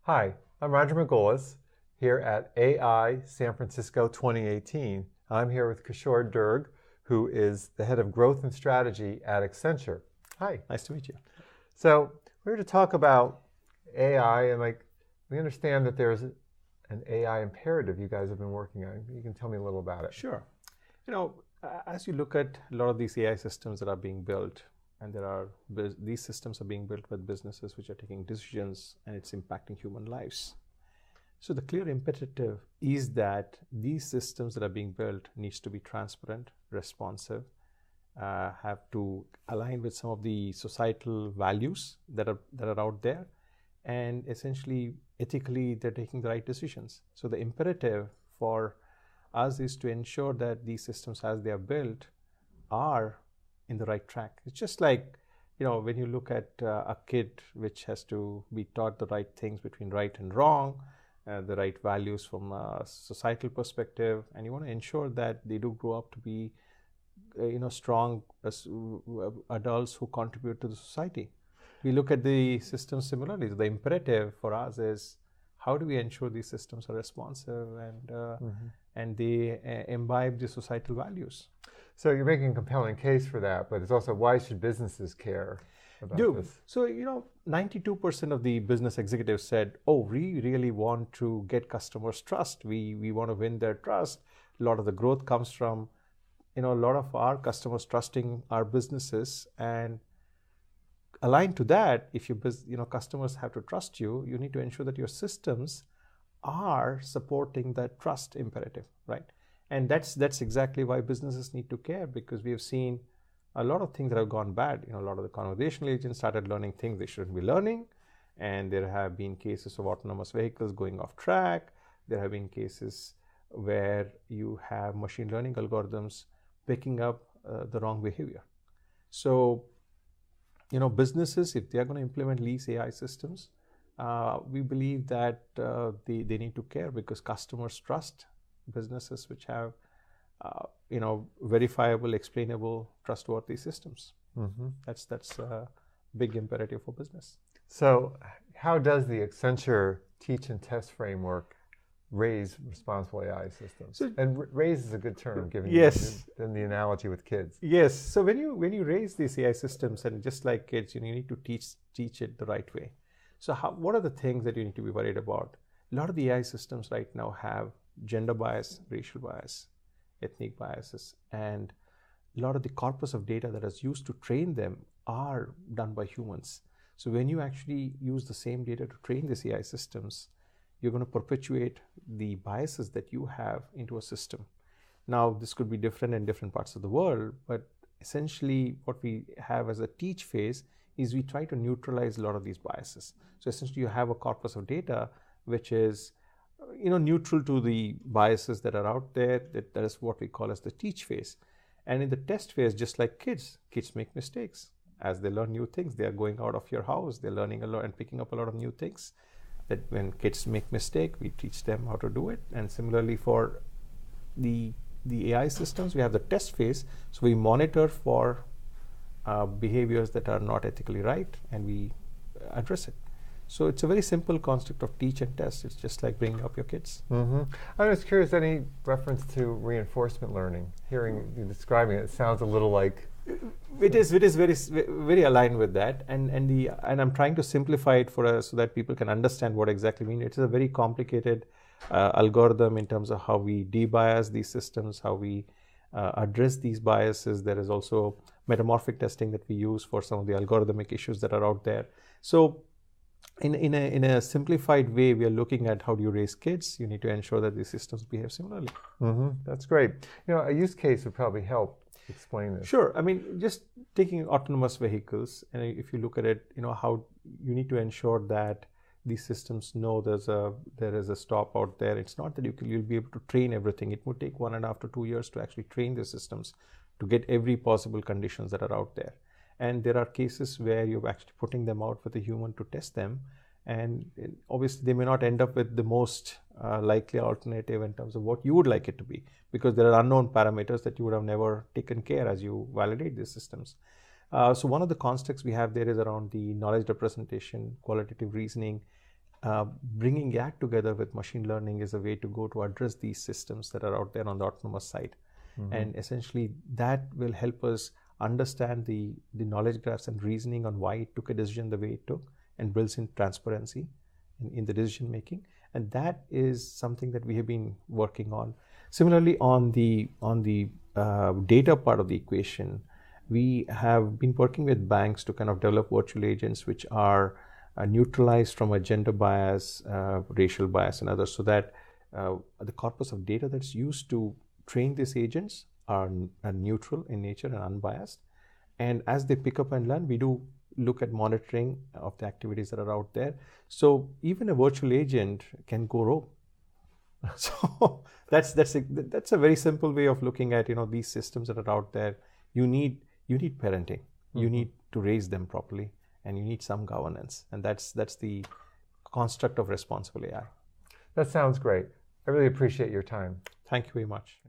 Hi, I'm Roger Magoulas here at AI San Francisco 2018. I'm here with Kishore Durg, who is the head of growth and strategy at Accenture. Hi. Nice to meet you. So we're here to talk about AI, and we understand that there's an AI imperative you guys have been working on. You can tell me a little about it. Sure. As you look at a lot of these AI systems that are being built, and these systems are being built with businesses which are taking decisions, and it's impacting human lives. So the clear imperative is that these systems that are being built needs to be transparent, responsive, have to align with some of the societal values that are out there, and essentially ethically they're taking the right decisions. So the imperative for us is to ensure that these systems as they are built are in the right track. It's just like, when you look at a kid which has to be taught the right things between right and wrong, the right values from a societal perspective, and you want to ensure that they do grow up to be strong adults who contribute to the society. We look at the system similarly. The imperative for us is, how do we ensure these systems are responsive and they imbibe the societal values? So you're making a compelling case for that, but it's also, why should businesses care about this? So, 92% of the business executives said, oh, we really want to get customers' trust. We want to win their trust. A lot of the growth comes from, a lot of our customers trusting our businesses. And aligned to that, if customers have to trust you, you need to ensure that your systems are supporting that trust imperative, right? And that's exactly why businesses need to care, because we have seen a lot of things that have gone bad. A lot of the conversational agents started learning things they shouldn't be learning, and there have been cases of autonomous vehicles going off track. There have been cases where you have machine learning algorithms picking up the wrong behavior. So, businesses, if they are going to implement these AI systems, we believe that they need to care, because customers trust businesses which have verifiable, explainable, trustworthy systems. Mm-hmm. That's a big imperative for business. So how does the Accenture teach and test framework raise responsible AI systems? And raise is a good term, given the analogy with kids. Yes. So when you raise these AI systems, and just like kids, you need to teach it the right way. So what are the things that you need to be worried about? A lot of the AI systems right now have gender bias, racial bias, ethnic biases, and a lot of the corpus of data that is used to train them are done by humans. So when you actually use the same data to train these AI systems, you're going to perpetuate the biases that you have into a system. Now, this could be different in different parts of the world, but essentially what we have as a teach phase is we try to neutralize a lot of these biases. So essentially you have a corpus of data which is neutral to the biases that are out there. That is what we call as the teach phase. And in the test phase, just like kids make mistakes. As they learn new things, they are going out of your house, they're learning a lot and picking up a lot of new things. That when kids make mistake, we teach them how to do it. And similarly for the AI systems, we have the test phase. So we monitor for behaviors that are not ethically right, and we address it. So it's a very simple concept of teach and test. It's just like bringing up your kids. Mm-hmm. I was curious, any reference to reinforcement learning? Hearing you describing it, it sounds a little like... It is very, very aligned with that. And I'm trying to simplify it for us so that people can understand what exactly we mean. It's a very complicated algorithm in terms of how we debias these systems, how we address these biases. There is also metamorphic testing that we use for some of the algorithmic issues that are out there. So in a simplified way, we are looking at how do you raise kids. You need to ensure that these systems behave similarly. Mm-hmm. That's great. A use case would probably help explain this. Sure. I mean, just taking autonomous vehicles, and if you look at it, how you need to ensure that these systems know there is a stop out there. It's not that you'll be able to train everything. It would take 1.5 to 2 years to actually train the systems to get every possible conditions that are out there. And there are cases where you're actually putting them out with a human to test them. And obviously, they may not end up with the most likely alternative in terms of what you would like it to be, because there are unknown parameters that you would have never taken care as you validate these systems. So one of the constructs we have there is around the knowledge representation, qualitative reasoning, bringing that together with machine learning is a way to go to address these systems that are out there on the autonomous side. And essentially that will help us understand the knowledge graphs and reasoning on why it took a decision the way it took, and builds in transparency in the decision making. And that is something that we have been working on. Similarly, on the data part of the equation, we have been working with banks to kind of develop virtual agents which are neutralized from a gender bias, racial bias, and others, so that the corpus of data that's used to train these agents are neutral in nature and unbiased. And as they pick up and learn, we do look at monitoring of the activities that are out there. So even a virtual agent can go rogue. So that's a very simple way of looking at these systems that are out there. You need parenting. You need to raise them properly, and you need some governance. And that's the construct of responsible AI. That sounds great. I really appreciate your time. Thank you very much.